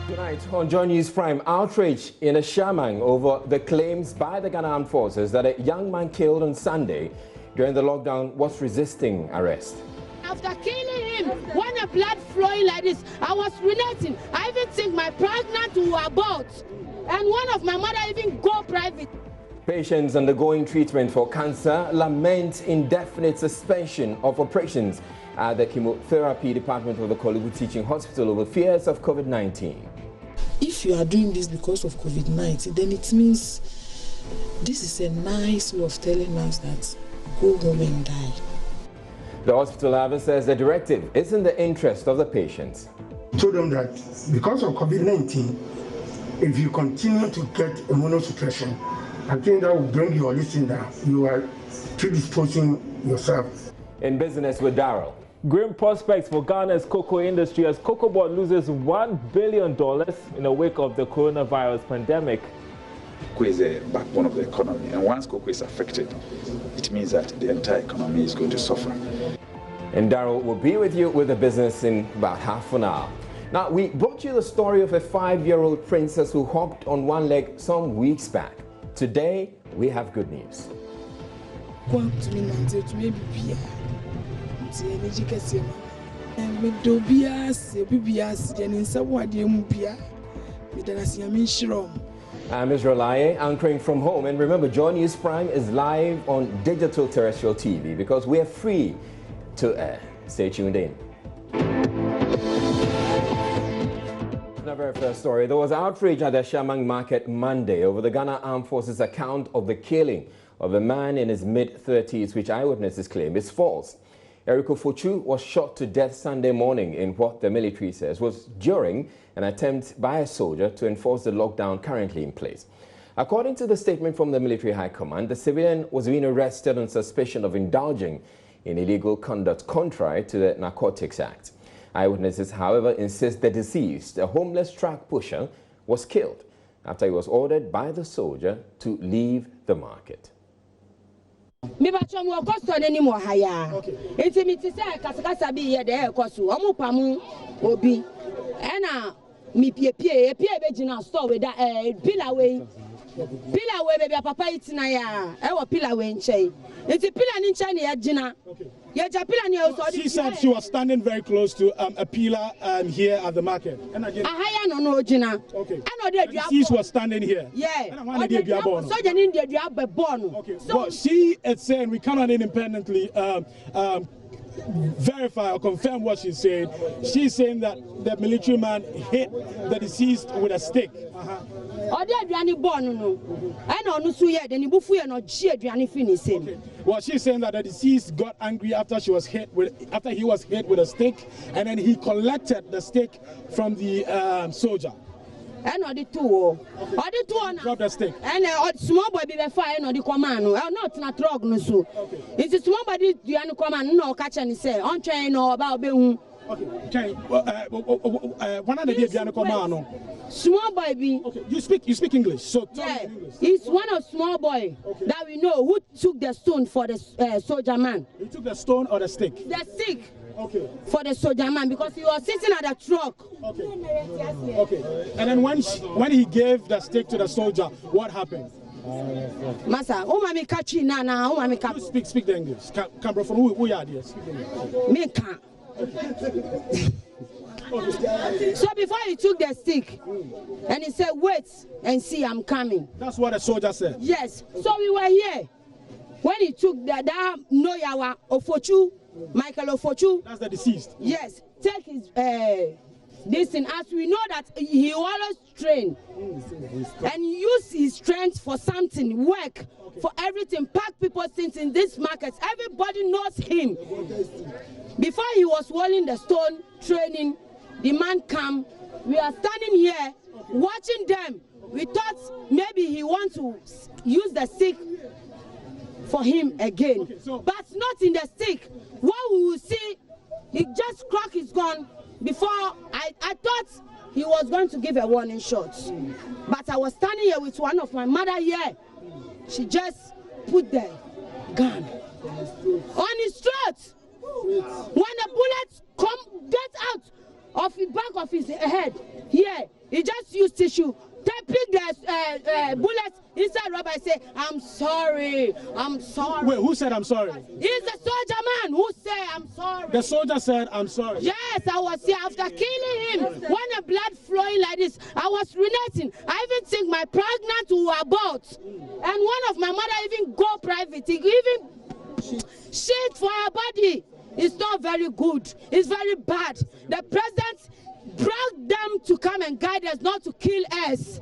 Tonight on Joy News Prime, outrage in Ashamang over the claims by the Ghana Armed Forces that a young man killed on Sunday during the lockdown was resisting arrest. After killing him, when the blood flowing like this, I was relating. I even think my pregnant will abort, and one of my mother even go private. Patients undergoing treatment for cancer lament indefinite suspension of operations at the chemotherapy department of the Kolebu Teaching Hospital over fears of COVID-19. If you are doing this because of COVID-19, then it means this is a nice way of telling us that go home and die. The hospital, however, says the directive is in the interest of the patients. I told them that because of COVID-19, if you continue to get immunosuppression, I think that will bring your listing down. You are predisposing yourself. In business with Darrell. Grim prospects for Ghana's cocoa industry as Cocoa Board loses $1 billion in the wake of the coronavirus pandemic. Cocoa is a backbone of the economy, and once cocoa is affected, it means that the entire economy is going to suffer. And Darrell will be with you with the business in about half an hour. Now, we brought you the story of a 5-year-old princess who hopped on one leg some weeks back. Today, we have good news. I'm Israel Aye, anchoring from home. And remember, Joy News Prime is live on digital terrestrial TV because we are free to air. Stay tuned in. In our very first story, there was outrage at the Shamang market Monday over the Ghana Armed Forces account of the killing of a man in his mid-30s, which eyewitnesses claim is false. Eriko Fochu was shot to death Sunday morning in what the military says was during an attempt by a soldier to enforce the lockdown currently in place. According to the statement from the military high command, the civilian was being arrested on suspicion of indulging in illegal conduct contrary to the Narcotics Act. Eyewitnesses, however, insist the deceased, a homeless truck pusher, was killed after he was ordered by the soldier to leave the market. Me bacho mo kosto anymore haya. Intimity say kasakasa bi ye de koso. Omo pamu obi. Ena mi pie be gina store we da pillar way baby papa itina ya. E wo pillar way nche. Inti pillar ni nche ni ya gina. She said she was standing very close to a pillar here at the market. Okay. The deceased was standing here. Yeah. Okay. Well, she is saying we cannot independently verify or confirm what she said. She's saying that the military man hit the deceased with a stick. Okay. Well, she's saying that the deceased got angry after he was hit with a stick, and then he collected the stick from the soldier. And the two, drop the stick. And small boy be fire no the command. Not na drug no so. It's small body the command no catch and say on train no about be. Okay. One of the command. Small boy be. Okay. You speak English. So yeah, English. He's one of small boy that we know who took the stone for the soldier man. He took the stone or the stick? The stick. Okay. For the soldier man because he was sitting at the truck. Okay. Okay. And then when he gave the stick to the soldier, what happened? Masa, mami kachi na mami kachi. Speak the English. Come from who you are there? Speak English. Me can't. So before he took the stick, and he said, "Wait and see, I'm coming." That's what the soldier said. Yes. So we were here when he took that Noyawa Ofochu, Michael Ofochu. That's the deceased. Yes. Take his this thing, as we know that he always train and use his strength for something, work for everything, pack people's things in this market. Everybody knows him. Before he was rolling the stone, training, the man come. We are standing here watching them. We thought maybe he wants to use the stick for him again, okay, but not in the stick. What we will see, he just cracked his gun. Before I thought he was going to give a warning shot, but I was standing here with one of my mother here. She just put the gun on his throat. When the bullets get out of the back of his head here, He just used tissue, pick the bullets inside rubber and say, I'm sorry, I'm sorry. Wait, who said I'm sorry? He's the soldier man who said, I'm sorry. The soldier said, I'm sorry. Yes, I was here after killing him. When the blood flowing like this, I was urinating. I even think my pregnant will abort. And one of my mother even go private. He even shit for her body. It's not very good. It's very bad. The president brought them to come and guide us, not to kill us.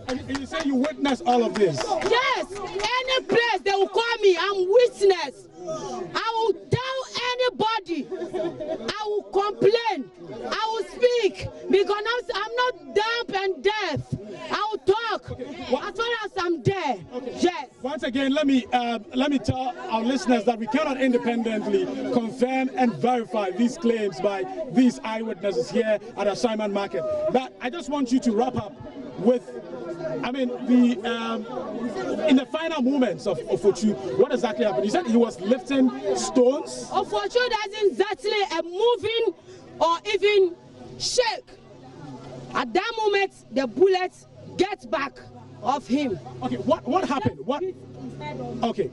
And you say you witnessed all of this? Yes. Any place they will call me, I'm witness. I will tell anybody. I will complain. I will speak because I'm not dumb and deaf. I will talk as far as I'm there. Yes. Once again, let me tell our listeners that we cannot independently confirm and verify these claims by these eyewitnesses here at Ashaiman Market. But I just want you to wrap up with, I mean, in the final moments of Ofochu, what exactly happened? You said he was lifting stones? Ofochu doesn't exactly moving or even shake. At that moment, the bullets get back of him. Okay, what happened? What? Okay.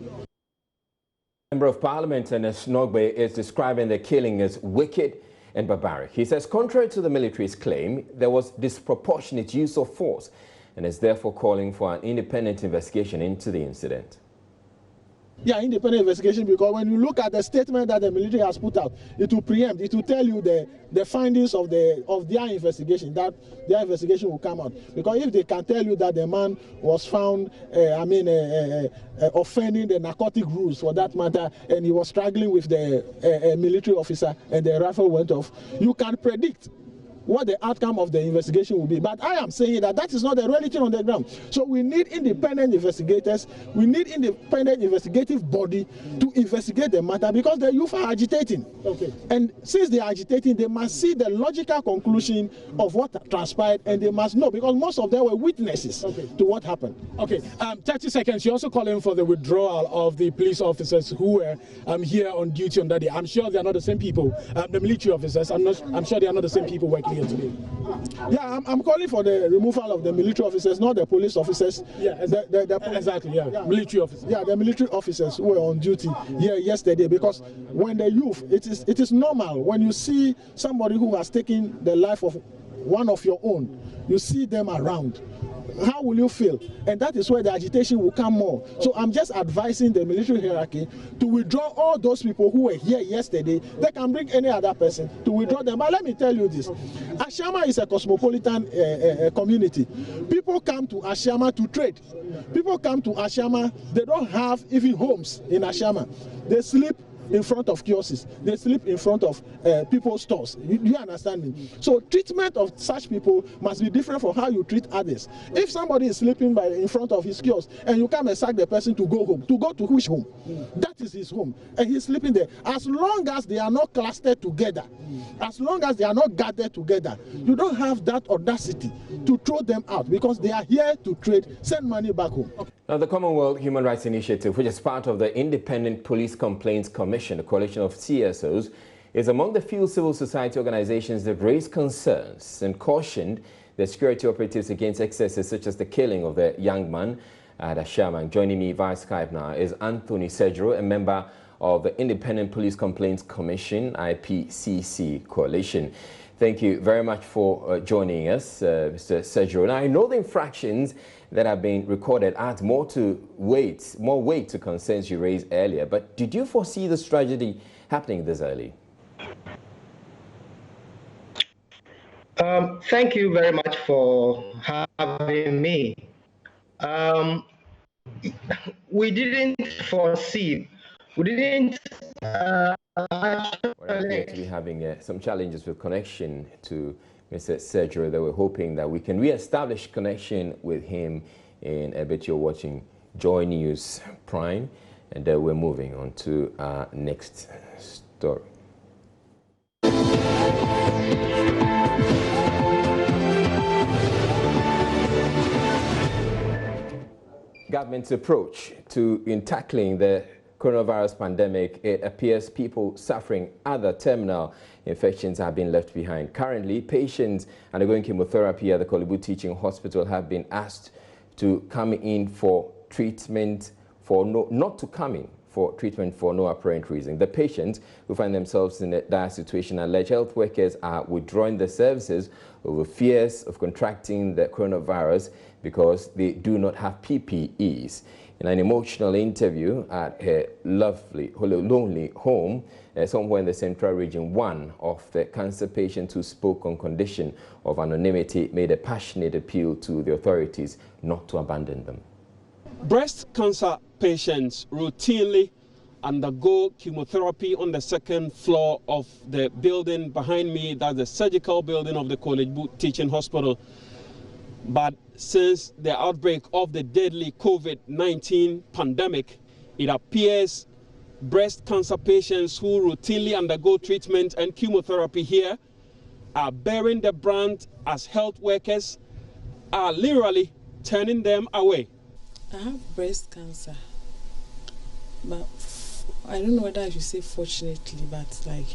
Member of Parliament and Snogbe is describing the killing as wicked and barbaric. He says, contrary to the military's claim, there was disproportionate use of force and is therefore calling for an independent investigation into the incident. Yeah, independent investigation, because when you look at the statement that the military has put out, it will preempt, it will tell you the findings of their investigation, that their investigation will come out. Because if they can tell you that the man was found, offending the narcotic rules for that matter, and he was struggling with the military officer and the rifle went off, you can predict what the outcome of the investigation will be. But I am saying that that is not the reality on the ground. So we need independent investigators, we need independent investigative body to investigate the matter, because the youth are agitating. Okay. And since they are agitating, they must see the logical conclusion of what transpired, and they must know, because most of them were witnesses to what happened. Okay, 30 seconds. You're also calling for the withdrawal of the police officers who were here on duty on that day. I'm sure they are not the same people, the military officers. I'm sure they are not the same people working here today. Yeah, I'm calling for the removal of the military officers, not the police officers. Yeah, exactly. Yeah, military officers. Yeah, the military officers who were on duty here yesterday, because when the youth, it is normal when you see somebody who has taken the life of one of your own, you see them around. How will you feel? And that is where the agitation will come more. So I'm just advising the military hierarchy to withdraw all those people who were here yesterday. They can bring any other person to withdraw them. But let me tell you this. Ashama is a cosmopolitan community. People come to Ashama to trade. People come to Ashama, they don't have even homes in Ashama. They sleep in front of kiosks, they sleep in front of people's stores. You understand me? So treatment of such people must be different from how you treat others. If somebody is sleeping in front of his kiosk and you come and sack the person to go home, to go to which home? That is his home, and he's sleeping there. As long as they are not clustered together, as long as they are not gathered together, you don't have that audacity to throw them out, because they are here to trade, send money back home. Now, the Commonwealth Human Rights Initiative, which is part of the Independent Police Complaints Commission, a coalition of CSOs, is among the few civil society organizations that raised concerns and cautioned the security operatives against excesses such as the killing of the young man at Ashaiman. Joining me via Skype now is Anthony Sedgero, a member of the Independent Police Complaints Commission, IPCC coalition. Thank you very much for joining us, Mr. Sedgero. Now, I know the infractions that have been recorded add more weight to concerns you raised earlier, but did you foresee this tragedy happening this early? Thank you very much for having me. We didn't foresee, we didn't We appear to be having some challenges with connection to Mr. Sedgero. They were hoping that we can re-establish connection with him in a bit. You're watching Joy News Prime, and we're moving on to our next story. Government's approach in tackling the coronavirus pandemic, it appears people suffering other terminal infections have been left behind. Currently, patients undergoing chemotherapy at the Korle Bu Teaching Hospital have been asked to come in for treatment not to come in for treatment for no apparent reason. The patients who find themselves in a dire situation allege health workers are withdrawing the services over fears of contracting the coronavirus because they do not have PPEs. In an emotional interview at her lonely home, somewhere in the Central Region, one of the cancer patients who spoke on condition of anonymity made a passionate appeal to the authorities not to abandon them. Breast cancer patients routinely undergo chemotherapy on the second floor of the building behind me. That's the surgical building of the Korle Bu Teaching Hospital. But since the outbreak of the deadly COVID-19 pandemic, it appears breast cancer patients who routinely undergo treatment and chemotherapy here are bearing the brunt as health workers are literally turning them away. I have breast cancer, but I don't know whether I should say fortunately, but like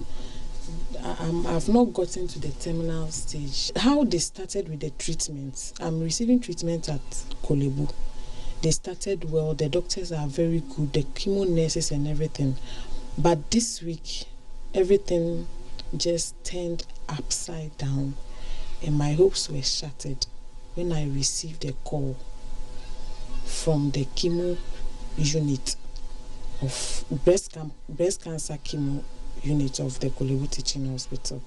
I've not gotten to the terminal stage. How they started with the treatment, I'm receiving treatment at Korle Bu. They started well, the doctors are very good, the chemo nurses and everything. But this week, everything just turned upside down and my hopes were shattered when I received a call from the chemo unit of breast cancer chemo unit of the Korle Bu Teaching Hospital.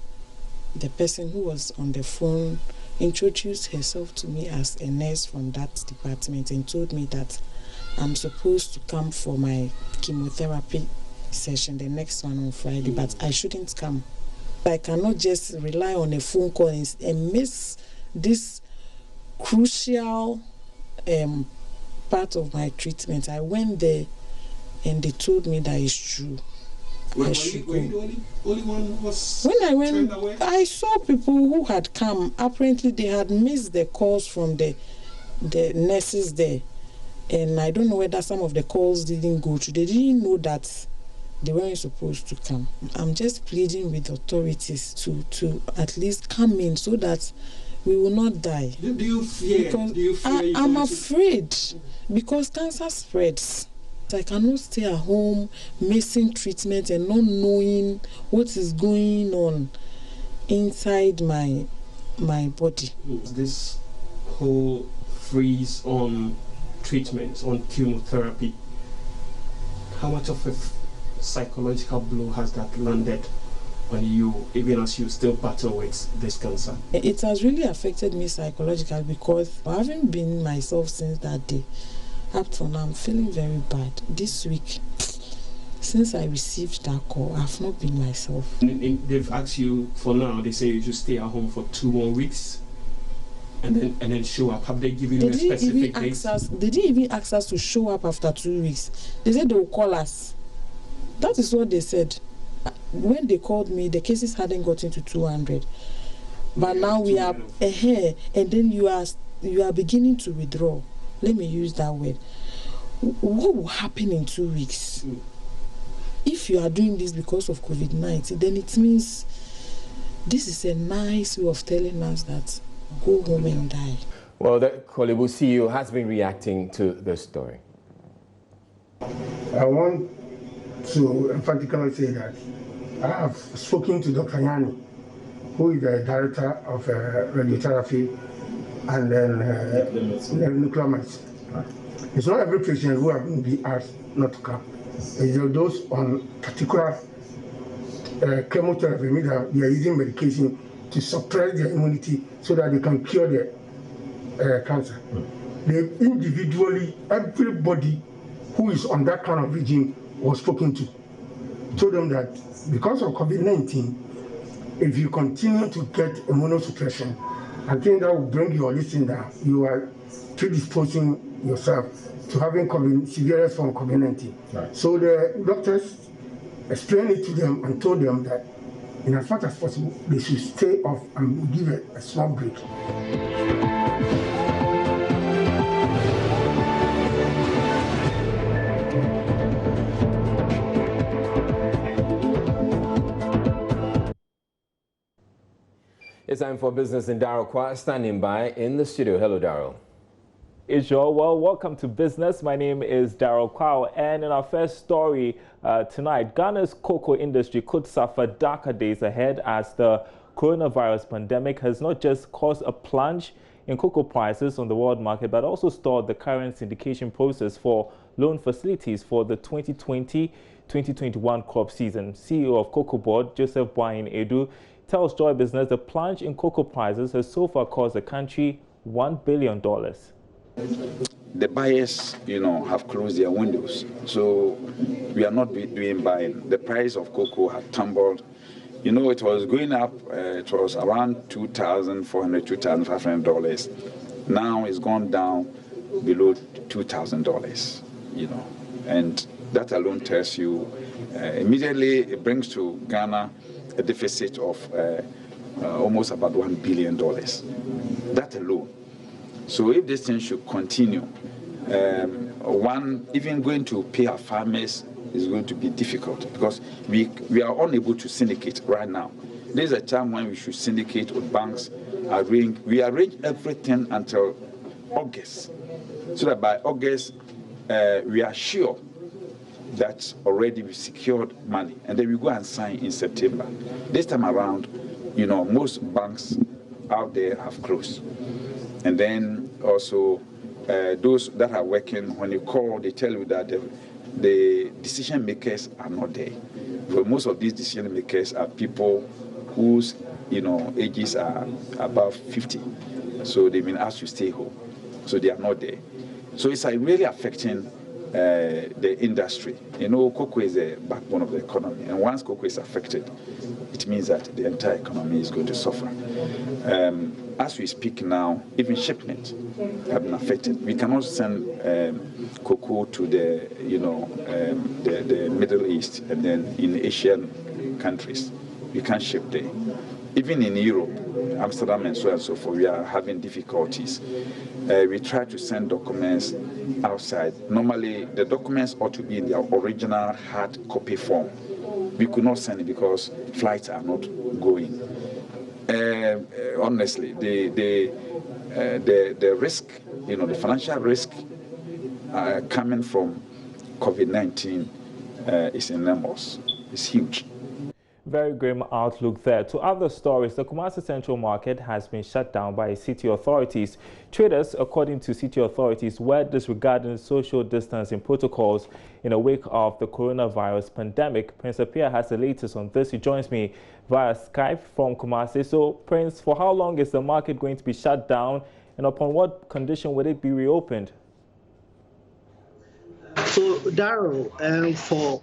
The person who was on the phone introduced herself to me as a nurse from that department and told me that I'm supposed to come for my chemotherapy session, the next one on Friday, but I shouldn't come. I cannot just rely on a phone call and miss this crucial part of my treatment. I went there and they told me that it's true. Were you the only one who was when I went, turned away? I saw people who had come. Apparently, they had missed the calls from the nurses there. And I don't know whether some of the calls didn't go through. They didn't know that they weren't supposed to come. I'm just pleading with authorities to at least come in so that we will not die. Do you fear? Because I'm afraid because cancer spreads. I cannot stay at home missing treatment and not knowing what is going on inside my body. This whole freeze on treatments, on chemotherapy, how much of a psychological blow has that landed on you, even as you still battle with this cancer? It has really affected me psychologically because I haven't been myself since that day. Up to now, I'm feeling very bad. This week, since I received that call, I've not been myself. They've asked you for now, they say you should stay at home for 2 more weeks and then show up. Have they given you a specific date? They didn't even ask us to show up after 2 weeks. They said they will call us. That is what they said. When they called me, the cases hadn't gotten to 200. But now we are ahead, and then you are beginning to withdraw. Let me use that word. What will happen in 2 weeks? If you are doing this because of COVID-19, then it means this is a nice way of telling us that go home and die. Well, the Korle Bu CEO has been reacting to this story. I want to emphatically say that I have spoken to Dr. Yani, who is the director of radiotherapy and then nuclear medicine. It's not every patient who have been asked not to come. It's those on particular chemotherapy, meaning that they are using medication to suppress their immunity so that they can cure their cancer. They individually, everybody who is on that kind of regime was spoken to, told them that because of COVID-19, if you continue to get immunosuppression, I think that will bring your listing down. You are predisposing yourself to having severe form of COVID-19. Right. So the doctors explained it to them and told them that in as much as possible, they should stay off and give a small break. It's time for business, and Daryl Kwa standing by in the studio. Hello, Daryl. Israel, well, welcome to business. My name is Daryl Kwa, and in our first story tonight, Ghana's cocoa industry could suffer darker days ahead as the coronavirus pandemic has not just caused a plunge in cocoa prices on the world market, but also stalled the current syndication process for loan facilities for the 2020-2021 crop season. CEO of Cocoa Board, Joseph Boahin Edu, tells Joy Business the plunge in cocoa prices has so far cost the country $1 billion. The buyers, have closed their windows, so we are not doing buying. The price of cocoa had tumbled. It was going up. It was around $2,400, $2,500. Now it's gone down below $2,000. And that alone tells you immediately it brings to Ghana a deficit of almost about $1 billion. That alone. So if this thing should continue, even going to pay our farmers is going to be difficult because we are unable to syndicate right now. There's a time when we should syndicate with banks. We arrange everything until August, so that by August we are sure that already we secured money, and then we go and sign in September. This time around, most banks out there have closed. And then also those that are working, when you call, they tell you that the decision makers are not there. But most of these decision makers are people whose ages are above 50. So they've been asked to stay home. So they are not there. So it's really affecting the industry. Cocoa is the backbone of the economy. And once cocoa is affected, it means that the entire economy is going to suffer. As we speak now, even shipments have been affected. We cannot send cocoa to the Middle East and then in Asian countries. We can't ship there. Even in Europe, Amsterdam and so on and so forth, we are having difficulties. We try to send documents outside. Normally, the documents ought to be in their original hard copy form. We could not send it because flights are not going. Honestly, the risk, the financial risk coming from COVID-19 is enormous. It's huge. Very grim outlook there. To other stories, the Kumasi Central Market has been shut down by city authorities. Traders, according to city authorities, were disregarding social distancing protocols in the wake of the coronavirus pandemic. Prince Apia has the latest on this. He joins me via Skype from Kumasi. So, Prince, for how long is the market going to be shut down, and upon what condition would it be reopened? So, Daryl, for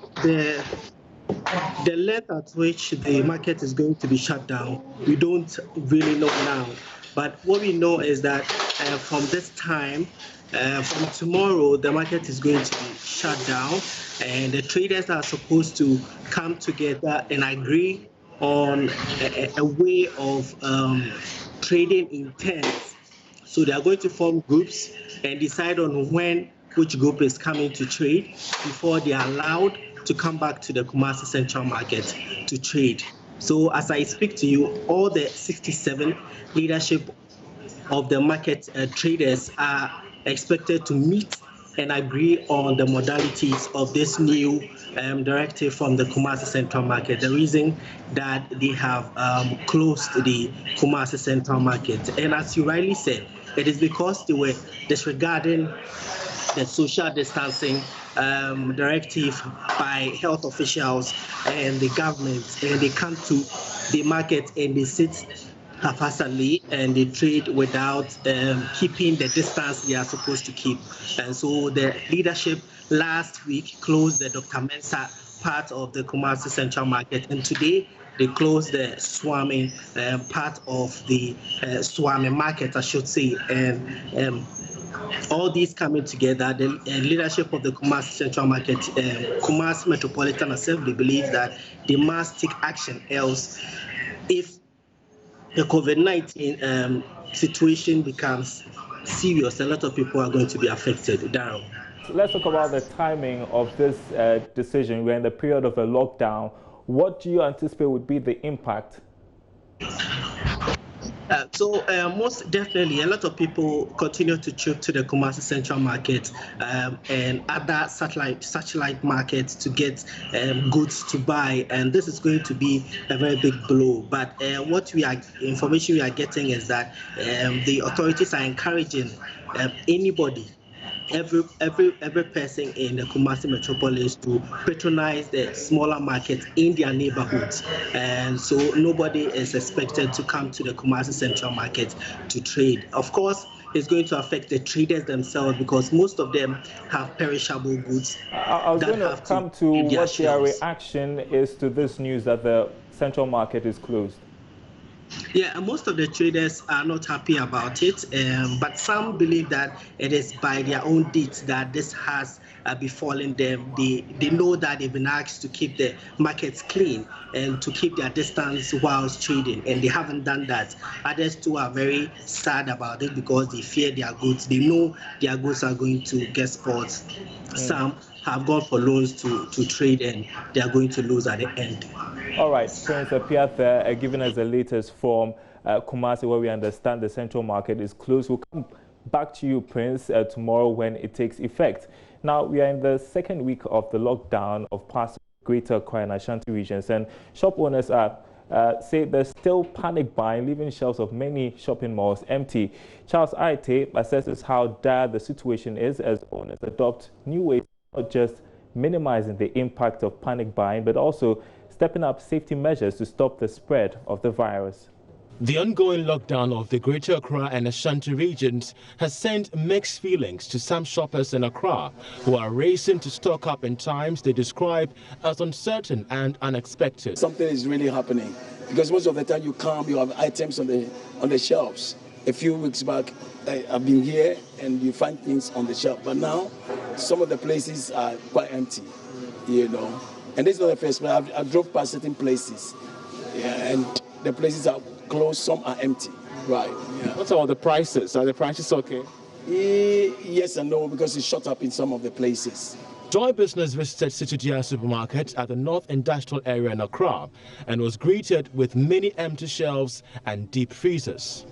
the length at which the market is going to be shut down, we don't really know now. But what we know is that from this time, from tomorrow, the market is going to be shut down, and the traders are supposed to come together and agree on a way of trading in turns. So they are going to form groups and decide on which group is coming to trade before they are allowed to come back to the Kumasi Central Market to trade. So as I speak to you, all the 67 leadership of the market traders are expected to meet and agree on the modalities of this new directive from the Kumasi Central Market. The reason that they have closed the Kumasi Central Market. And as you rightly said, it is because they were disregarding the social distancing directive by health officials and the government, and they come to the market and they sit haphazardly and they trade without keeping the distance they are supposed to keep. And so the leadership last week closed the Dr. Mensah part of the Kumasi Central Market, and today they closed the Swami part of the Swami Market, I should say. And all these coming together, the leadership of the Kumasi Central Market, Kumasi Metropolitan Assembly believes that they must take action, else if the COVID-19 situation becomes serious, a lot of people are going to be affected. Daryl. Let's talk about the timing of this decision. We're in the period of a lockdown. What do you anticipate would be the impact? Most definitely, a lot of people continue to troop to the Kumasi Central Market and other satellite markets to get goods to buy, and this is going to be a very big blow. But information we are getting is that the authorities are encouraging anybody, every person in the Kumasi metropolis to patronize the smaller markets in their neighborhoods, and so nobody is expected to come to the Kumasi Central Market to trade. Of course, it's going to affect the traders themselves because most of them have perishable goods. I was going to come to what their reaction is to this news that the Central Market is closed. Yeah, most of the traders are not happy about it, but some believe that it is by their own deeds that this has befallen them. They know that they've been asked to keep the markets clean and to keep their distance whilst trading, and they haven't done that. Others too are very sad about it because they fear their goods. They know their goods are going to get spoiled. Some have gone for loans to trade, and they are going to lose at the end. All right, Prince Apiatha, giving us the latest from Kumasi, where we understand the Central Market is closed. We'll come back to you, Prince, tomorrow when it takes effect. Now, we are in the second week of the lockdown of parts of Greater Accra and Ashanti regions, and shop owners say there's still panic buying, leaving shelves of many shopping malls empty. Charles Aite assesses how dire the situation is as owners adopt new ways, not just minimizing the impact of panic buying, but also stepping up safety measures to stop the spread of the virus. The ongoing lockdown of the Greater Accra and Ashanti regions has sent mixed feelings to some shoppers in Accra who are racing to stock up in times they describe as uncertain and unexpected. Something is really happening because most of the time you come, you have items on the shelves. A few weeks back, I've been here and you find things on the shelf, but now some of the places are quite empty, you know. And this is not the first, but I drove past certain places, and the places are closed, some are empty. Right. Yeah. What about the prices? Are the prices okay? Yes and no, because it's shot up in some of the places. Joy Business visited Situdia Supermarket at the North Industrial Area in Accra and was greeted with many empty shelves and deep freezers.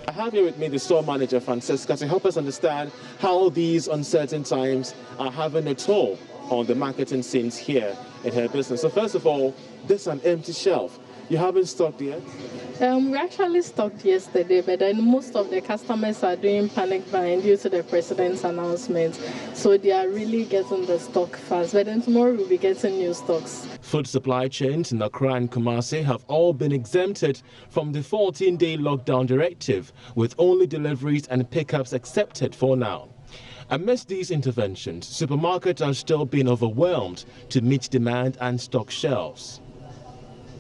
I have here with me the store manager, Francesca, to help us understand how these uncertain times are having a toll on the marketing scenes here in her business. So first of all, this is an empty shelf. You haven't stocked yet? We actually stocked yesterday, but then most of the customers are doing panic buying due to the president's announcement. So they are really getting the stock fast. But then tomorrow we'll be getting new stocks. Food supply chains in Accra and Kumasi have all been exempted from the 14-day lockdown directive, with only deliveries and pickups accepted for now. Amidst these interventions, supermarkets are still being overwhelmed to meet demand and stock shelves.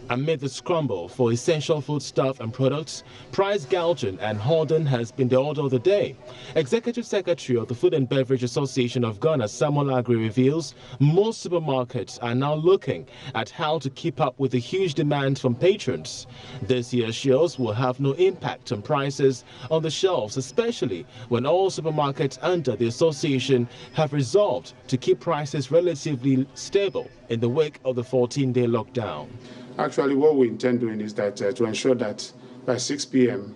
Amid the scramble for essential foodstuff and products, price gouging and hoarding has been the order of the day. Executive Secretary of the Food and Beverage Association of Ghana, Samuel Agri, reveals most supermarkets are now looking at how to keep up with the huge demand from patrons. This year's sales will have no impact on prices on the shelves, especially when all supermarkets under the association have resolved to keep prices relatively stable in the wake of the 14-day lockdown. Actually, what we intend doing is that to ensure that by 6 p.m.,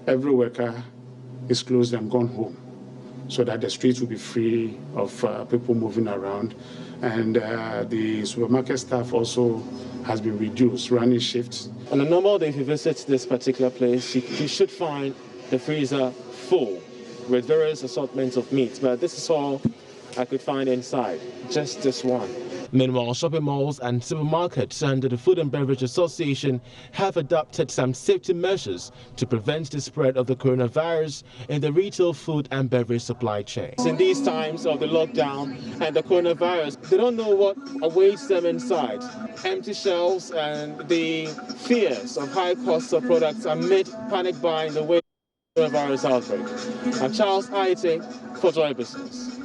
every worker is closed and gone home, so that the streets will be free of people moving around. And the supermarket staff also has been reduced, running shifts. On a normal day, if you visit this particular place, you should find the freezer full with various assortments of meat, but this is all I could find inside, just this one. Meanwhile, shopping malls and supermarkets under the Food and Beverage Association have adopted some safety measures to prevent the spread of the coronavirus in the retail food and beverage supply chain. In these times of the lockdown and the coronavirus, they don't know what awaits them inside. Empty shelves and the fears of high costs of products amid panic buying in the wake of the coronavirus outbreak. I'm Charles Aite for Joy Business.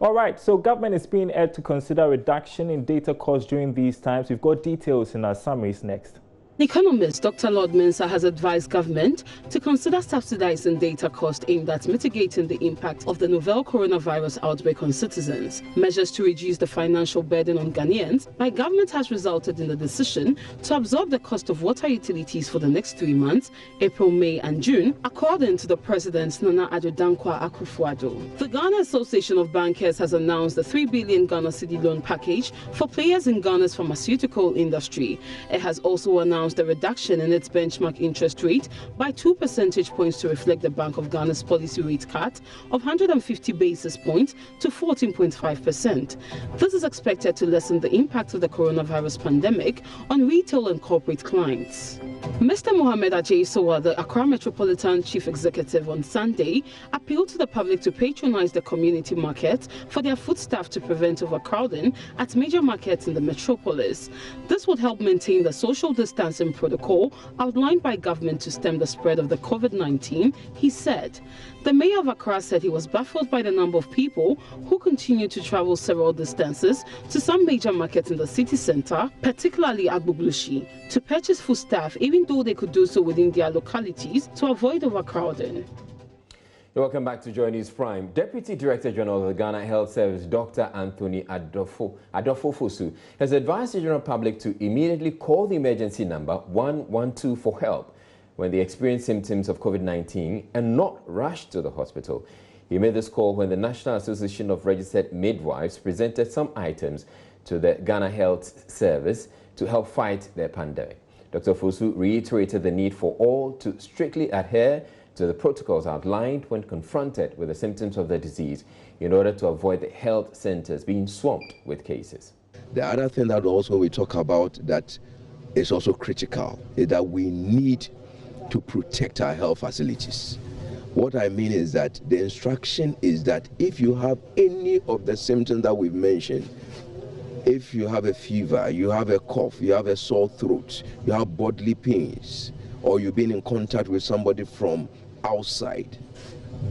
All right, so government is being urged to consider reduction in data costs during these times. We've got details in our summaries next. Economist Dr. Lord Mensah has advised government to consider subsidizing data cost aimed at mitigating the impact of the novel coronavirus outbreak on citizens. Measures to reduce the financial burden on Ghanaians by government has resulted in the decision to absorb the cost of water utilities for the next 3 months, April, May and June, according to the President Nana Addo Dankwa Akufo-Addo. The Ghana Association of Bankers has announced the 3 billion Ghana cedi loan package for players in Ghana's pharmaceutical industry. It has also announced the reduction in its benchmark interest rate by 2 percentage points to reflect the Bank of Ghana's policy rate cut of 150 basis points to 14.5%. This is expected to lessen the impact of the coronavirus pandemic on retail and corporate clients. Mr. Mohamed Ajay-Sowa, the Accra Metropolitan Chief Executive, on Sunday appealed to the public to patronize the community markets for their foodstuff to prevent overcrowding at major markets in the metropolis. This would help maintain the social distancing protocol outlined by government to stem the spread of the COVID-19, he said. The mayor of Accra said he was baffled by the number of people who continue to travel several distances to some major markets in the city centre, particularly Agboglushi, to purchase foodstuff, even though they could do so within their localities to avoid overcrowding. Welcome back to Joy News Prime. Deputy Director General of the Ghana Health Service, Dr. Anthony Adofo-Fosu, has advised the general public to immediately call the emergency number 112 for help when they experience symptoms of COVID-19 and not rush to the hospital. He made this call when the National Association of Registered Midwives presented some items to the Ghana Health Service to help fight the pandemic. Dr. Fosu reiterated the need for all to strictly adhere to the protocols outlined when confronted with the symptoms of the disease in order to avoid the health centers being swamped with cases. The other thing that also we talk about that is also critical is that we need to protect our health facilities. What I mean is that the instruction is that if you have any of the symptoms that we've mentioned, if you have a fever, you have a cough, you have a sore throat, you have bodily pains, or you've been in contact with somebody from outside,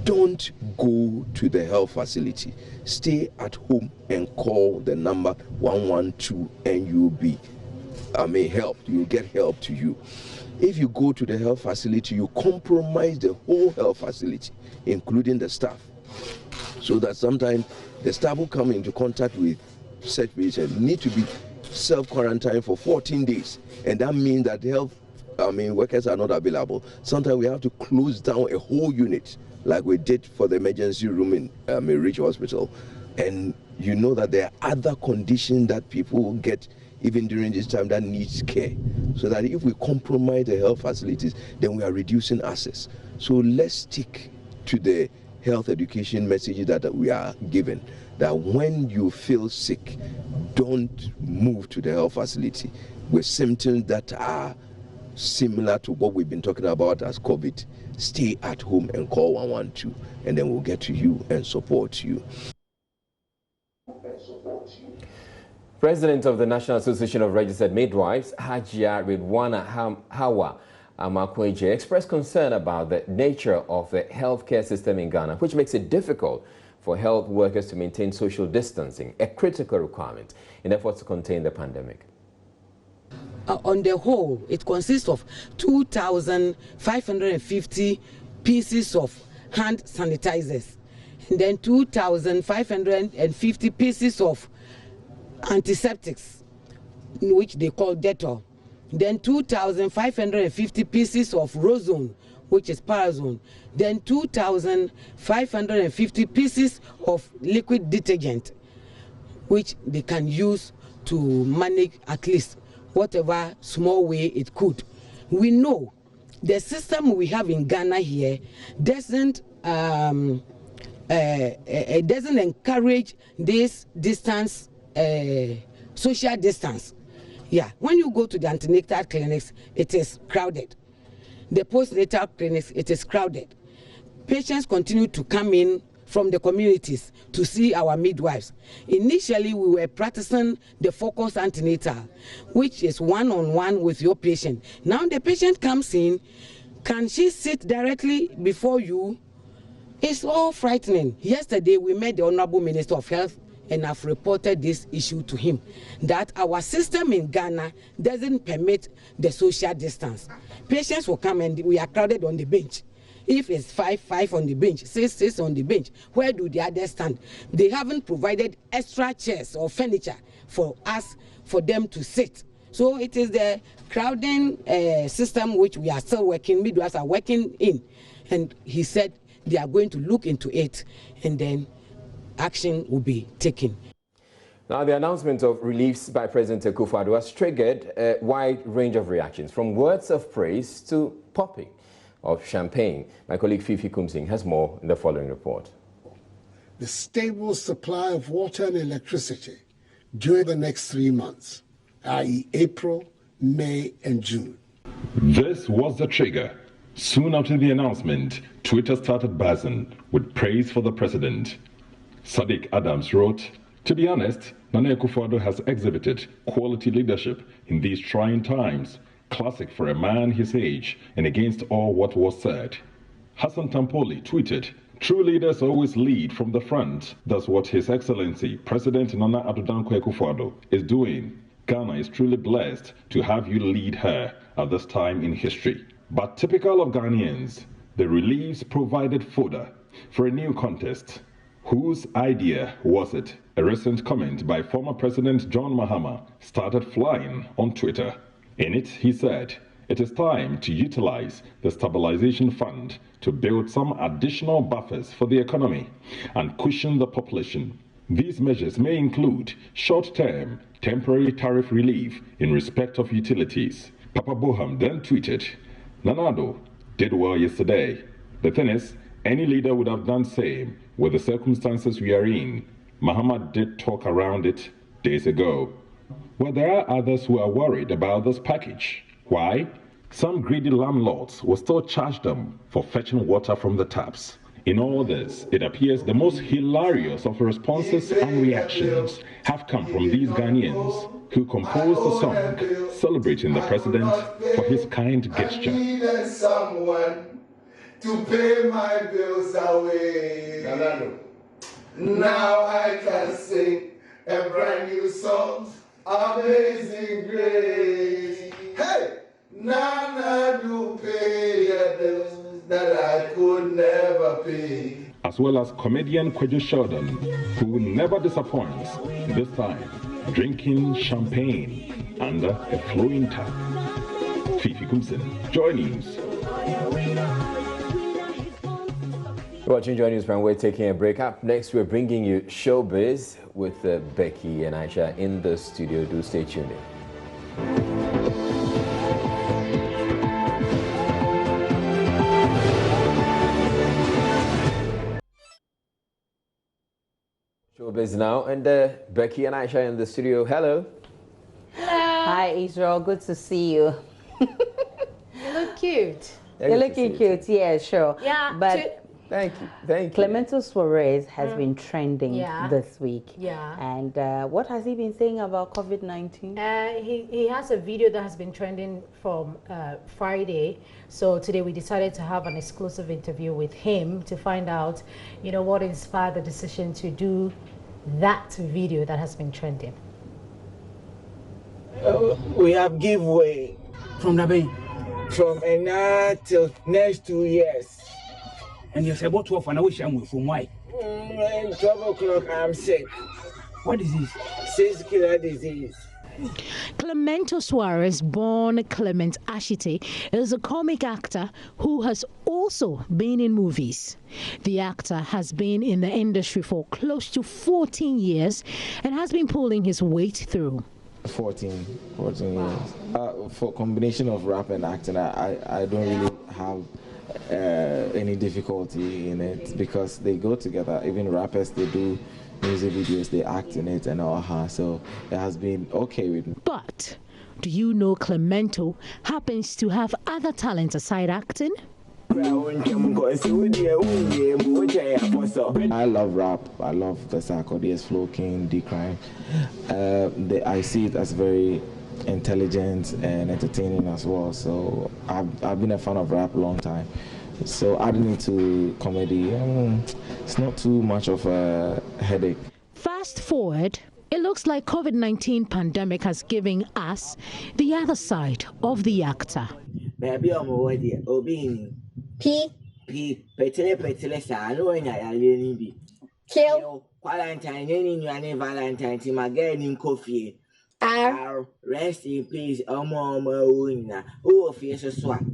don't go to the health facility. Stay at home and call the number 112 and you'll be helped. You'll get help to you. If you go to the health facility, you compromise the whole health facility, including the staff. So that sometimes the staff who come into contact with such patients need to be self-quarantined for 14 days. And that means that health workers are not available. Sometimes we have to close down a whole unit, like we did for the emergency room in Rich Hospital. And you know that there are other conditions that people get even during this time that needs care. So that if we compromise the health facilities, then we are reducing access. So let's stick to the health education messages that we are given, that when you feel sick, don't move to the health facility with symptoms that are similar to what we've been talking about as COVID. Stay at home and call 112, and then we'll get to you and support you. President of the National Association of Registered Midwives, Hajia Ridwana Hawa Amakweje, expressed concern about the nature of the healthcare system in Ghana, which makes it difficult for health workers to maintain social distancing, a critical requirement in efforts to contain the pandemic. On the whole, it consists of 2,550 pieces of hand sanitizers, and then 2,550 pieces of antiseptics, which they call Dettol, then 2,550 pieces of Rozone, which is Parazone, then 2,550 pieces of liquid detergent, which they can use to manage at least whatever small way it could. We know the system we have in Ghana here doesn't encourage this distance, social distance. Yeah, when you go to the antenatal clinics, it is crowded. The postnatal clinics, it is crowded. Patients continue to come in from the communities to see our midwives. Initially, we were practicing the focus antenatal, which is one-on-one with your patient. Now the patient comes in, can she sit directly before you? It's all frightening. Yesterday, we met the Honorable Minister of Health and I've reported this issue to him, that our system in Ghana doesn't permit the social distance. Patients will come and we are crowded on the bench. If it's 5 on the bench, 6 on the bench, where do the others stand? They haven't provided extra chairs or furniture for us, for them to sit. So it is the crowding system which we are still working, midwives are working in. And he said they are going to look into it and then action will be taken. Now, the announcement of reliefs by President Akufo-Addo has triggered a wide range of reactions, from words of praise to popping of champagne. My colleague Fifi Kumsing has more in the following report. The stable supply of water and electricity during the next 3 months, i.e. April, May and June. This was the trigger. Soon after the announcement, Twitter started buzzing with praise for the president. Sadiq Adams wrote, "To be honest, Nana Akufo-Addo has exhibited quality leadership in these trying times. Classic for a man his age and against all what was said." Hassan Tampoli tweeted, "True leaders always lead from the front. That's what His Excellency President Nana Addo Dankwa Akufo-Addo is doing. Ghana is truly blessed to have you lead her at this time in history." But typical of Ghanaians, the reliefs provided fodder for a new contest. Whose idea was it? A recent comment by former President John Mahama started flying on Twitter. In it, he said, "It is time to utilize the stabilization fund to build some additional buffers for the economy and cushion the population. These measures may include short-term, temporary tariff relief in respect of utilities." Papa Boham then tweeted, "Nana Addo did well yesterday. The thing is, any leader would have done same with the circumstances we are in. Mahama did talk around it days ago." Well, there are others who are worried about this package. Why? Some greedy landlords will still charge them for fetching water from the taps. In all this, it appears the most hilarious of responses and reactions have come from these Ghanaians who composed a song celebrating the president for his kind gesture. I needed someone to pay my bills away. Now I can sing a brand new song, Amazing Grace. Hey, Nana do pay the bills that I could never pay. As well as comedian Kwejo Sheldon, who never disappoints, this time drinking champagne under a flowing tap. Fifi Kumsin, Joy News. Watching Joy News, we're taking a break. Up next, we're bringing you Showbiz with Becky and Aisha in the studio. Do stay tuned in. Showbiz now, and Becky and Aisha in the studio. Hello. Hello. Hi, Israel. Good to see you. You look cute. You're looking cute. Yeah, sure. Yeah. But thank you. Thank you. Clemento Suarez has been trending this week. Yeah. And what has he been saying about COVID-19? He has a video that has been trending from Friday. So today we decided to have an exclusive interview with him to find out, what inspired the decision to do that video that has been trending. We have giveaway from now till next 2 years. And you say about 12 and I wish I'm from why? 12 o'clock I'm sick. What is this? 6 killer disease. Clemento Suarez, born Clement Ashite, is a comic actor who has also been in movies. The actor has been in the industry for close to 14 years and has been pulling his weight through. 14 years. For combination of rap and acting, I don't really have any difficulty in it because they go together. Even rappers, they do music videos, they act in it and all. So it has been okay with me. But do you know Clemento happens to have other talents aside acting? I love rap. I love the Sarkodie, Flow King, D-Crime. I see it as very intelligent and entertaining as well. So I've been a fan of rap a long time. So adding it to comedy, it's not too much of a headache. Fast forward, it looks like COVID-19 pandemic has given us the other side of the actor. Kill. Valentine, any Valentine, my girl in coffee. Rest in peace.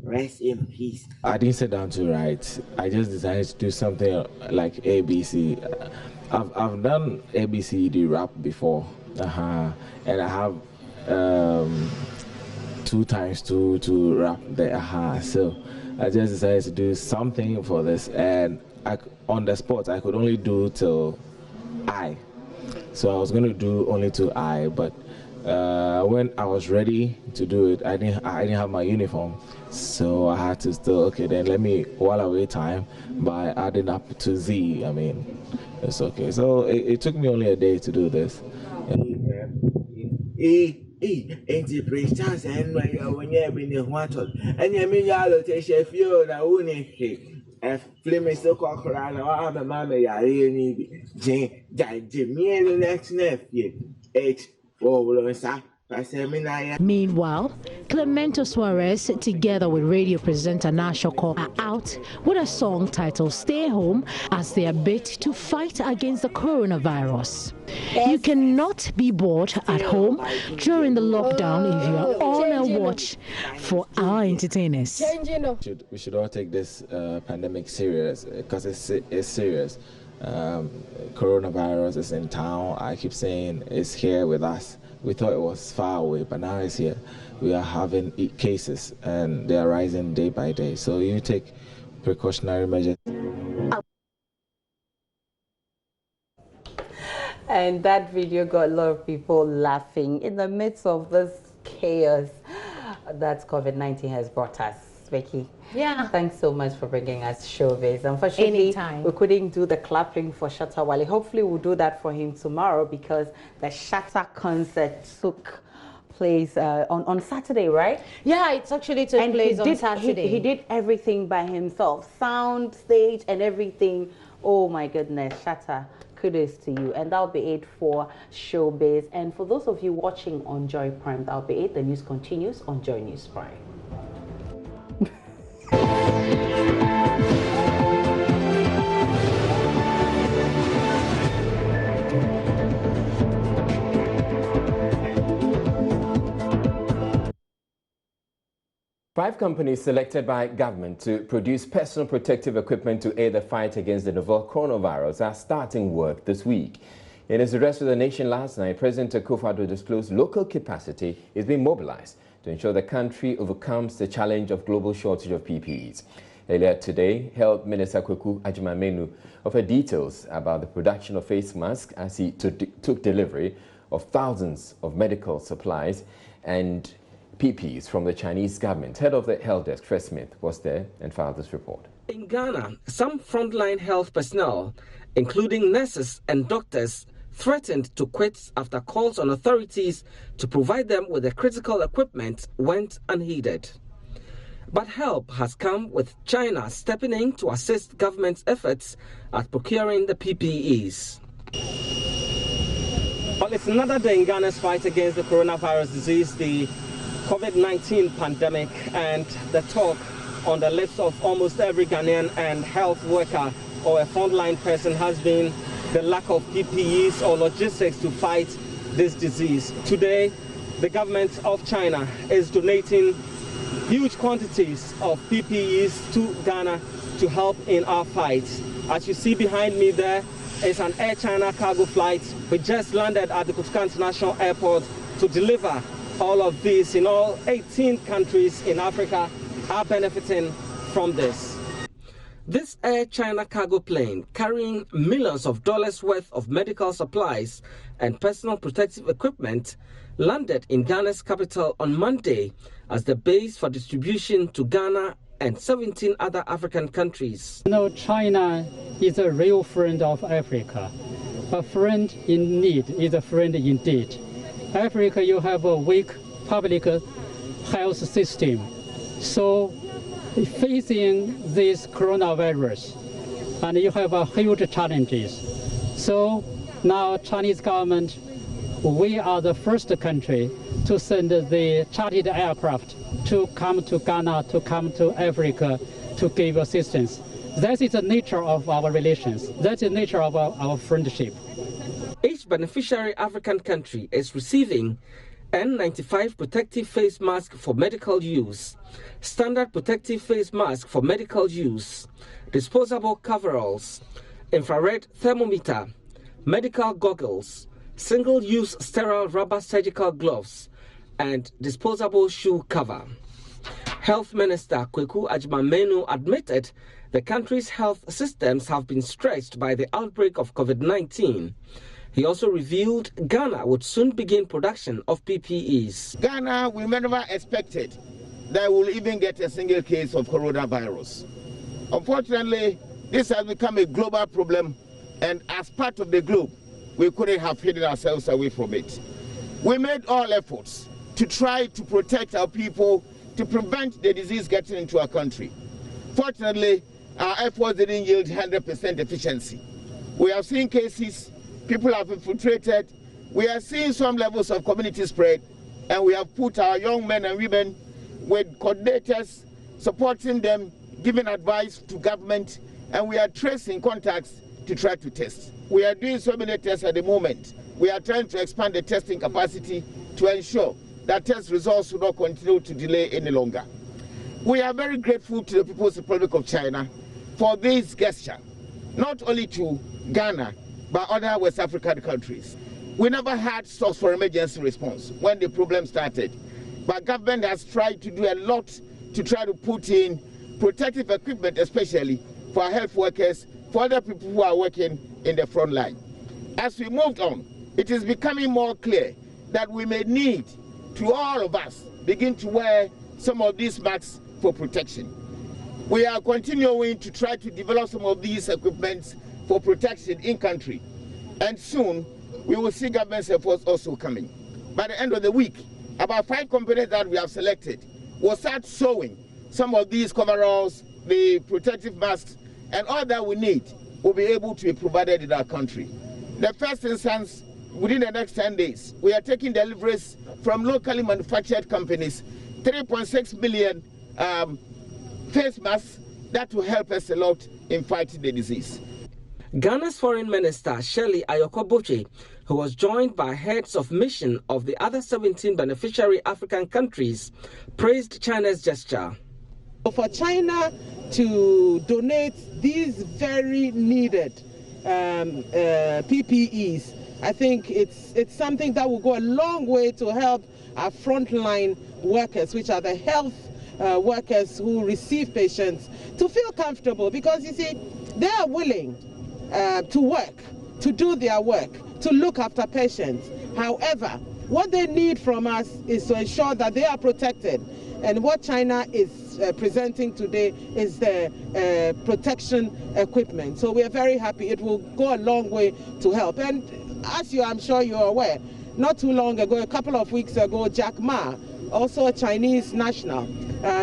Rest in peace. I didn't sit down to write. I just decided to do something like ABC. I've done ABCD rap before, and I have 2 times 2 to rap the So I just decided to do something for this, and on the spot I could only do till I. So I was going to do only till I, but when I was ready to do it, I didn't have my uniform, so I had to still, okay, then let me while away time by adding up to Z. I mean, it's okay. So it took me only a day to do this. Meanwhile, Clemento Suarez, together with radio presenter Nasha Cole, are out with a song titled Stay Home as their bid to fight against the coronavirus. You cannot be bored at home during the lockdown if you are on a watch for our entertainers. We should all take this pandemic serious, because it's serious. Coronavirus is in town. I keep saying it's here with us. We thought it was far away, but now it's here. We are having cases, and they are rising day by day. So you take precautionary measures. And that video got a lot of people laughing in the midst of this chaos that COVID-19 has brought us. Becky, thanks so much for bringing us showbiz. Unfortunately, anytime. We couldn't do the clapping for Shatta Wale. Hopefully we'll do that for him tomorrow, because the Shatta concert took place on Saturday, right? Yeah, it's actually took place on Saturday. He did everything by himself, sound, stage, and everything. Oh my goodness, Shatta, kudos to you. And that'll be it for showbiz. And for those of you watching on Joy Prime, that'll be it. The news continues on Joy News Prime. 5 companies selected by government to produce personal protective equipment to aid the fight against the novel coronavirus are starting work this week. In his address to the nation last night, President Akufo-Addo disclosed local capacity is being mobilized to ensure the country overcomes the challenge of global shortage of PPEs. Earlier today, Health Minister Kweku Agyeman-Manu offered details about the production of face masks as he took delivery of thousands of medical supplies and PPEs from the Chinese government. Head of the health desk, Trey Smith, was there and filed this report. In Ghana, some frontline health personnel, including nurses and doctors, threatened to quit after calls on authorities to provide them with the critical equipment went unheeded. But help has come, with China stepping in to assist government's efforts at procuring the PPEs. Well, it's another day in Ghana's fight against the coronavirus disease, the COVID-19 pandemic, and the talk on the lips of almost every Ghanaian and health worker or a frontline person has been the lack of PPEs or logistics to fight this disease. Today, the government of China is donating huge quantities of PPEs to Ghana to help in our fight. As you see behind me, there is an Air China cargo flight which just landed at the Kotoka International Airport to deliver all of these. In all, 18 countries in Africa are benefiting from this. This Air China cargo plane, carrying millions of dollars worth of medical supplies and personal protective equipment, landed in Ghana's capital on Monday as the base for distribution to Ghana and 17 other African countries. You know, China is a real friend of Africa. A friend in need is a friend indeed. Africa, you have a weak public health system. So facing this coronavirus, and you have huge challenges. So Now, Chinese government, we are the first country to send the chartered aircraft to come to Ghana, to come to Africa, to give assistance. That is the nature of our relations. That's the nature of our friendship. Each beneficiary African country is receiving N95 protective face mask for medical use, standard protective face mask for medical use, disposable coveralls, infrared thermometer, medical goggles, single-use sterile rubber surgical gloves, and disposable shoe cover. Health Minister Kweku Ajimamenu admitted the country's health systems have been stretched by the outbreak of COVID-19. He also revealed Ghana would soon begin production of PPEs. Ghana, we never expected that we'll even get a single case of coronavirus. Unfortunately, this has become a global problem, and as part of the globe, we couldn't have hidden ourselves away from it. We made all efforts to try to protect our people, to prevent the disease getting into our country. Fortunately, our efforts didn't yield 100% efficiency. We have seen cases, people have infiltrated, we are seeing some levels of community spread, and we have put our young men and women with coordinators, supporting them, giving advice to government, and we are tracing contacts to try to test. We are doing so many tests at the moment. We are trying to expand the testing capacity to ensure that test results will not continue to delay any longer. We are very grateful to the People's Republic of China for this gesture, not only to Ghana, but other West African countries. We never had stocks for emergency response when the problem started, but government has tried to do a lot to try to put in protective equipment, especially for our health workers, for other people who are working in the front line. As we moved on, it is becoming more clear that we may need to all of us begin to wear some of these masks for protection. We are continuing to try to develop some of these equipments for protection in country, and soon we will see government efforts also coming. By the end of the week, about 5 companies that we have selected will start sewing some of these coveralls, the protective masks, and all that we need will be able to be provided in our country. The first instance, within the next 10 days, we are taking deliveries from locally manufactured companies, 3.6 million face masks that will help us a lot in fighting the disease. Ghana's Foreign Minister Shirley Ayokoboche, who was joined by heads of mission of the other 17 beneficiary African countries, praised China's gesture. For China to donate these very needed PPEs, I think it's something that will go a long way to help our frontline workers, which are the health workers who receive patients, to feel comfortable, because you see, they are willing to work, to do their work, to look after patients. However, what they need from us is to ensure that they are protected. And what China is presenting today is the protection equipment. So we are very happy. It will go a long way to help. And as I'm sure you're aware, not too long ago, a couple of weeks ago, Jack Ma, also a Chinese national,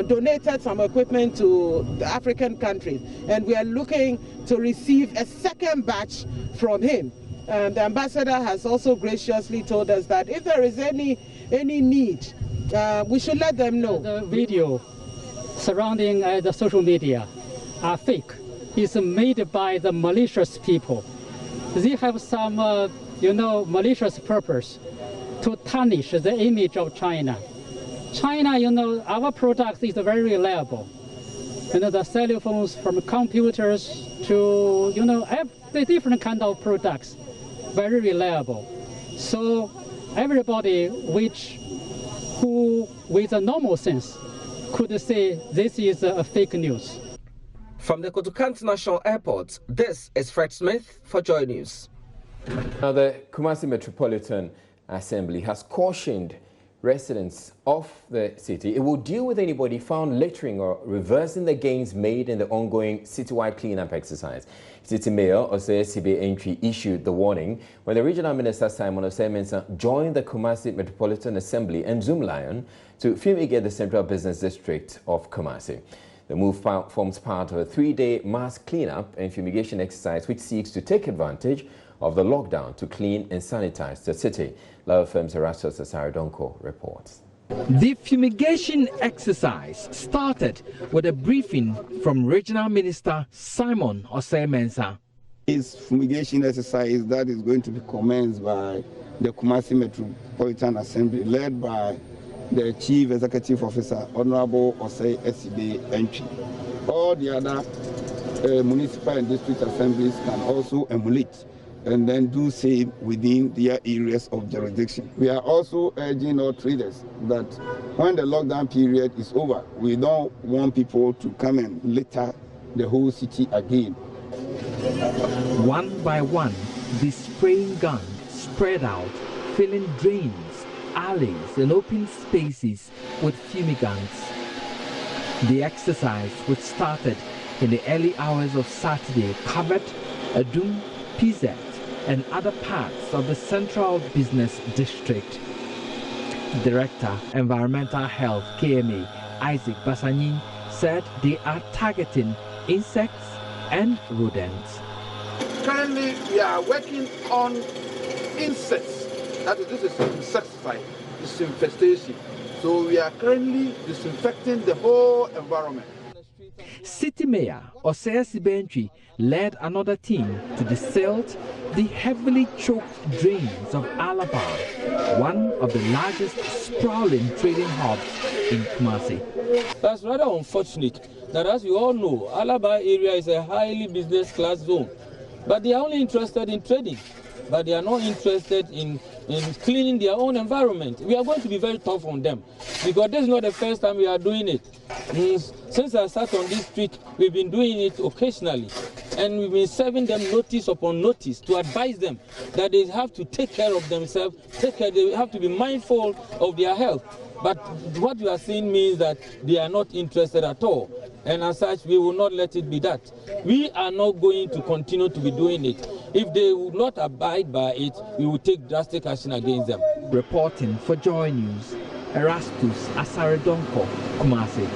donated some equipment to the African countries. And we are looking to receive a second batch from him. The ambassador has also graciously told us that if there is any need, we should let them know. The video surrounding the social media are fake. It's made by the malicious people. They have some, malicious purpose to tarnish the image of China. China, our product is very reliable. The cell phones, from computers to, the different kind of products, very reliable. So everybody who with a normal sense could say this is a fake news. From the Kotoka International Airport, this is Fred Smith for Joy News. Now, the Kumasi Metropolitan Assembly has cautioned residents of the city it will deal with anybody found littering or reversing the gains made in the ongoing citywide cleanup exercise. City Mayor Osei Sibe Entry issued the warning when the Regional Minister Simon Osei-Mensah joined the Kumasi Metropolitan Assembly and Zoom Lion to fumigate the Central Business District of Kumasi. The move forms part of a 3-day mass cleanup and fumigation exercise which seeks to take advantage of the lockdown to clean and sanitize the city. Love Firm's Erastus Asaridonko reports. The fumigation exercise started with a briefing from Regional Minister Simon Osei-Mensah. This fumigation exercise that is going to be commenced by the Kumasi Metropolitan Assembly, led by the Chief Executive Officer, Honorable Osei Esibe Entry. All the other municipal and district assemblies can also emulate and then do same within their areas of jurisdiction. We are also urging all traders that when the lockdown period is over, we don't want people to come and litter the whole city again. One by one, the spraying gun spread out, filling drains, alleys, and open spaces with fumigants. The exercise, which started in the early hours of Saturday, covered Adum, PZ, and other parts of the Central Business District. Director, Environmental Health, KMA, Isaac Basanyin, said they are targeting insects and rodents. Currently, we are working on insects. That is, this is insecticide, disinfestation. So we are currently disinfecting the whole environment. City Mayor Osei Esibe Entry led another team to desilt the heavily choked drains of Alaba, one of the largest sprawling trading hubs in Kumasi. That's rather unfortunate that, as you all know, Alaba area is a highly business class zone, but they are only interested in trading, but they are not interested in cleaning their own environment. We are going to be very tough on them because this is not the first time we are doing it. Since I sat on this street, we've been doing it occasionally, and we've been serving them notice upon notice to advise them that they have to take care of themselves, they have to be mindful of their health. But what you are seeing means that they are not interested at all, and as such, we will not let it be that. We are not going to continue to be doing it. If they will not abide by it, we will take drastic action against them. Reporting for Joy News, Erastus Asaridonko, Kumasi.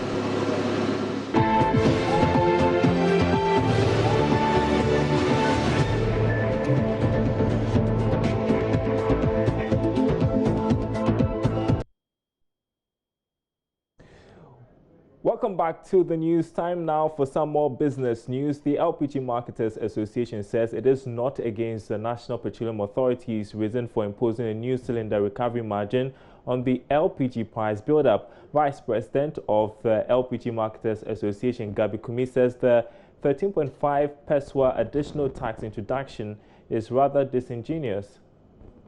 Welcome back to the news. Time now for some more business news. The LPG Marketers Association says it is not against the National Petroleum Authority's reason for imposing a new cylinder recovery margin on the LPG price build-up. Vice President of the LPG Marketers Association, Gabi Kumi, says the 13.5 peswa additional tax introduction is rather disingenuous.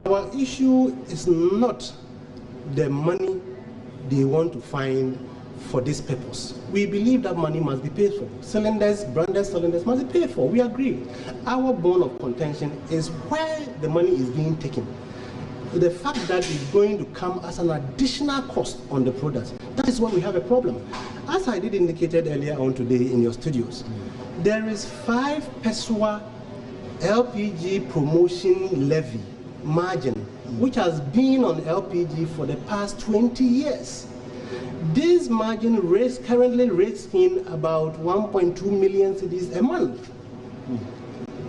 Our issue is not the money they want to find for this purpose. We believe that money must be paid for. Cylinders, branded cylinders must be paid for. We agree. Our bone of contention is where the money is being taken. The fact that it's going to come as an additional cost on the product, that is where we have a problem. As I did indicated earlier on today in your studios, there is 5 peswa LPG promotion levy margin, which has been on LPG for the past 20 years. This margin currently rates in about 1.2 million cedis a month.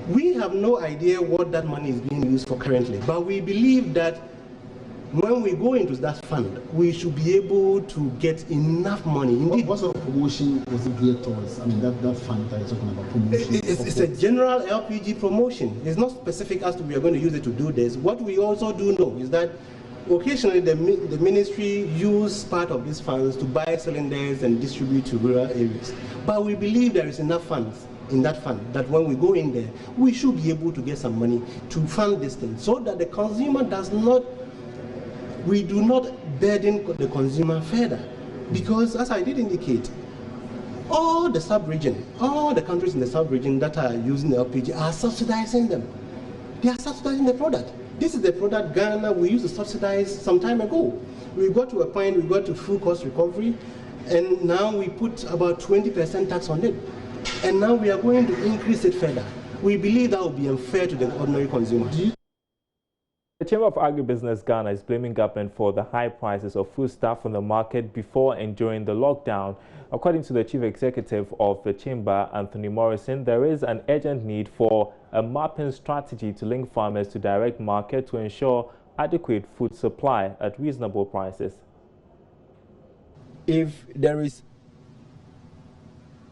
We have no idea what that money is being used for currently, but we believe that when we go into that fund, we should be able to get enough money. Indeed, what sort of promotion was it geared towards? I mean, that fund that you're talking about, promotion? It's a general LPG promotion. It's not specific as to we are going to use it to do this. What we also do know is that occasionally the ministry use part of these funds to buy cylinders and distribute to rural areas. But we believe there is enough funds in that fund that when we go in there, we should be able to get some money to fund this thing so that the consumer we do not burden the consumer further. Because as I did indicate, all the sub-region, all the countries in the sub-region that are using the LPG are subsidizing them. They are subsidizing the product. This is the product Ghana we used to subsidize some time ago. We got to a point, we got to full cost recovery, and now we put about 20% tax on it. And now we are going to increase it further. We believe that will be unfair to the ordinary consumer. The Chamber of Agribusiness Ghana is blaming government for the high prices of foodstuff on the market before and during the lockdown. According to the Chief Executive of the Chamber, Anthony Morrison, there is an urgent need for a mapping strategy to link farmers to direct market to ensure adequate food supply at reasonable prices. If there is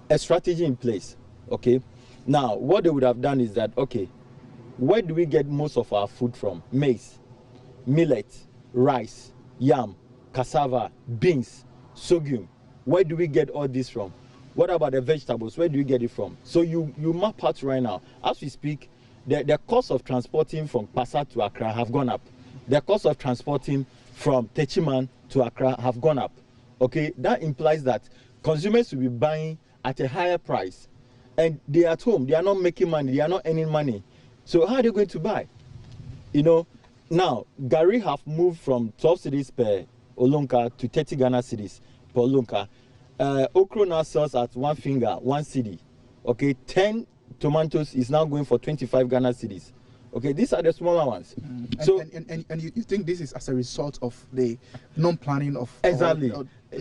a strategy in place, okay, now what they would have done is that, okay, where do we get most of our food from? Maize, millet, rice, yam, cassava, beans, sorghum. Where do we get all this from? What about the vegetables? Where do we get it from? So you map out right now. As we speak, the cost of transporting from Pasa to Accra have gone up. The cost of transporting from Techiman to Accra have gone up. Okay, that implies that consumers will be buying at a higher price, and they are at home. They are not making money. They are not earning money. So how are they going to buy? You know, now Gari have moved from 12 cedis per Olunka to 30 Ghana cedis per Olunka. Okro now sells at 1 finger, 1 cedi. Okay, 10 tomatoes is now going for 25 Ghana cedis. Okay, these are the smaller ones. And you think this is as a result of the non-planning of exactly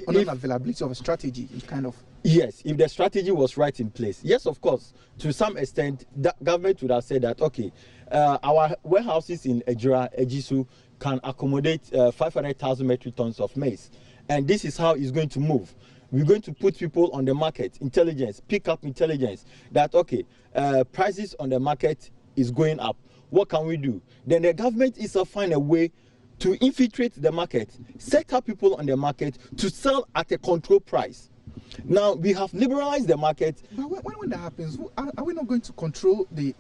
non-availability of a strategy, kind of. Yes, if the strategy was right in place. Yes, of course, to some extent, the government would have said that, okay, our warehouses in Ejura, Ejisu can accommodate 500,000 metric tons of maize. And this is how it's going to move. We're going to put people on the market, intelligence, pick up intelligence, that, okay, prices on the market is going up. What can we do? Then the government is to find a way to infiltrate the market, set up people on the market to sell at a controlled price. Now we have liberalized the market. But when that happens, are we not going to control the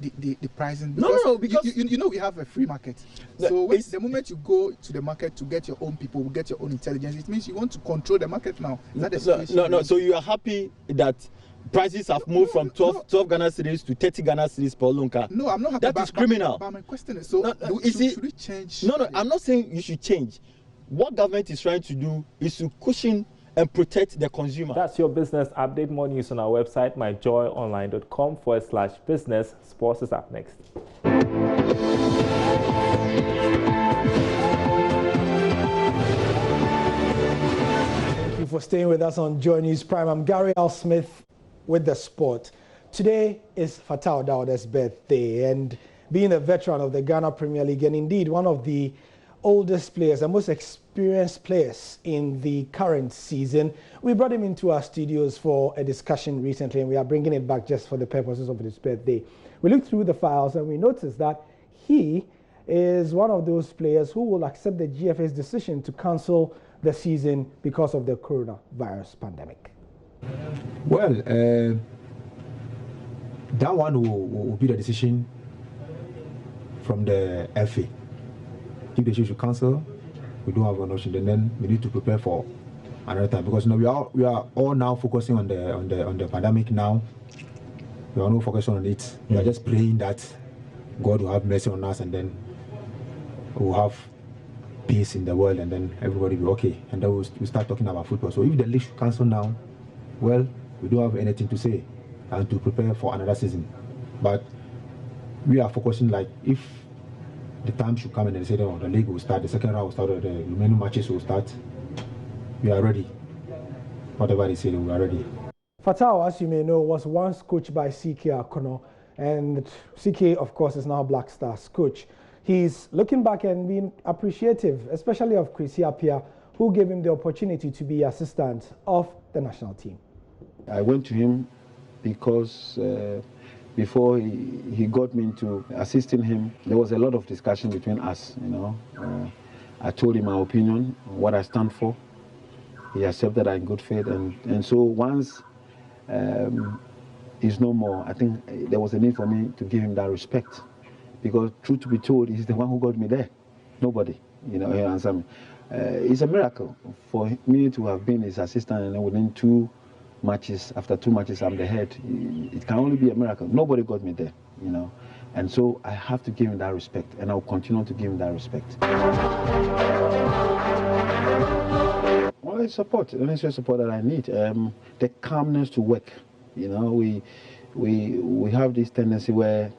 pricing? Because no, because you know we have a free market. So the moment you go to the market to get your own people, get your own intelligence, it means you want to control the market now. Is that the situation? No. So you are happy that prices have moved from 12 Ghana cedis to 30 Ghana cedis per Olunka? No, I'm not happy. That is criminal. But my question is, so should we change? No, I'm not saying you should change. What government is trying to do is to cushion and protect the consumer. That's your business update. More news on our website, myjoyonline.com/business. Sports is up next. Thank you for staying with us on Joy News Prime. I'm Gary L. Smith with the sport. Today is Fatau Dauda's birthday, and being a veteran of the Ghana Premier League and indeed one of the oldest players and most experienced players in the current season, we brought him into our studios for a discussion recently, and we are bringing it back just for the purposes of his birthday. We looked through the files and we noticed that he is one of those players who will accept the GFA's decision to cancel the season because of the coronavirus pandemic. Well, that one will be the decision from the FA. If they should cancel, we don't have an option. And then we need to prepare for another time, because we are all now focusing on the pandemic now. We are not focusing on it. We are just praying that God will have mercy on us, and then we'll have peace in the world, and then everybody will be okay. And then we'll start talking about football. So if the league should cancel now, well, we don't have anything to say and to prepare for another season. But we are focusing, like, if the time should come and they say, oh, the league will start, the second round will start, the remaining matches will start, we are ready. Whatever they say, we are ready. Fatau, as you may know, was once coached by CK Akono, and CK, of course, is now Black Stars coach. He's looking back and being appreciative, especially of Kwesi Appiah, who gave him the opportunity to be assistant of the national team. I went to him because before he got me into assisting him, there was a lot of discussion between us, you know. I told him my opinion, what I stand for. He accepted that in good faith, and so once he's no more, I think there was a need for me to give him that respect, because truth to be told, he's the one who got me there. Nobody, you know, he answered me. It's a miracle for me to have been his assistant, and then within 2 matches, after 2 matches, I'm the head. It can only be a miracle. Nobody got me there, you know. And so I have to give him that respect, and I'll continue to give him that respect. Well, it's support. The necessary support that I need. The calmness to work. You know, we have this tendency where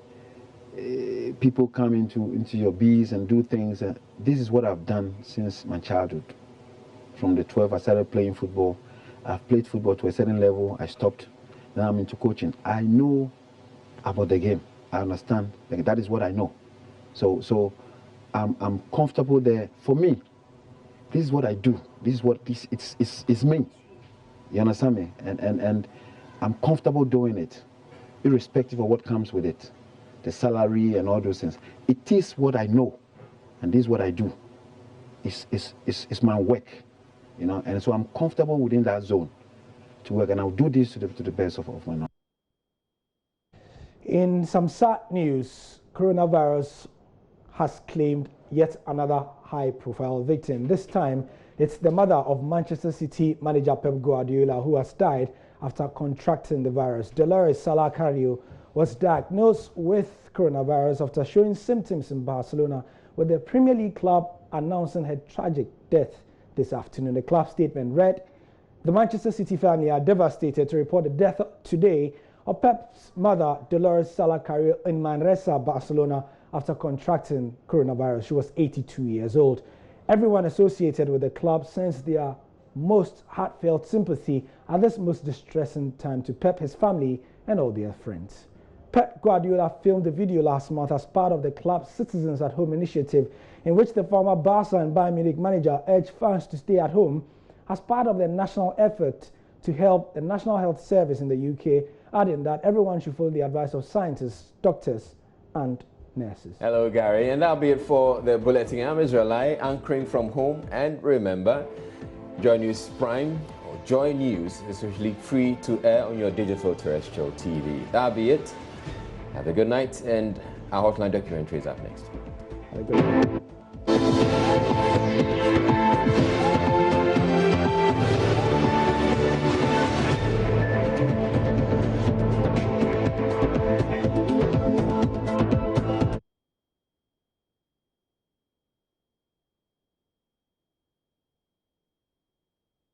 people come into your bees and do things. This is what I've done since my childhood. From the 12, I started playing football. I've played football to a certain level. I stopped. Then I'm into coaching. I know about the game. I understand. Like, that is what I know. So I'm comfortable there. For me, this is what I do. This is what it's me. You understand me? And I'm comfortable doing it, irrespective of what comes with it, the salary and all those things. It is what I know, and this is what I do. It's my work, you know. And so I'm comfortable within that zone to work, and I'll do this to the best of my knowledge. In some sad news, coronavirus has claimed yet another high-profile victim. This time, it's the mother of Manchester City manager Pep Guardiola, who has died after contracting the virus. Dolores Salacario was diagnosed with coronavirus after showing symptoms in Barcelona, with the Premier League club announcing her tragic death this afternoon. The club statement read, "The Manchester City family are devastated to report the death today of Pep's mother, Dolores Salacario, in Manresa, Barcelona, after contracting coronavirus. She was 82 years old. Everyone associated with the club sends their most heartfelt sympathy at this most distressing time to Pep, his family, and all their friends." Pep Guardiola filmed a video last month as part of the club's Citizens at Home initiative, in which the former Barca and Bayern Munich manager urged fans to stay at home as part of the national effort to help the National Health Service in the UK, adding that everyone should follow the advice of scientists, doctors, and nurses. Hello, Gary, and that'll be it for the bulletin. I'm Israelite, anchoring from home. And remember, Joy News Prime or Joy News is usually free to air on your digital terrestrial TV. That'll be it. Have a good night, and our Hotline documentary is up next. Have a good night.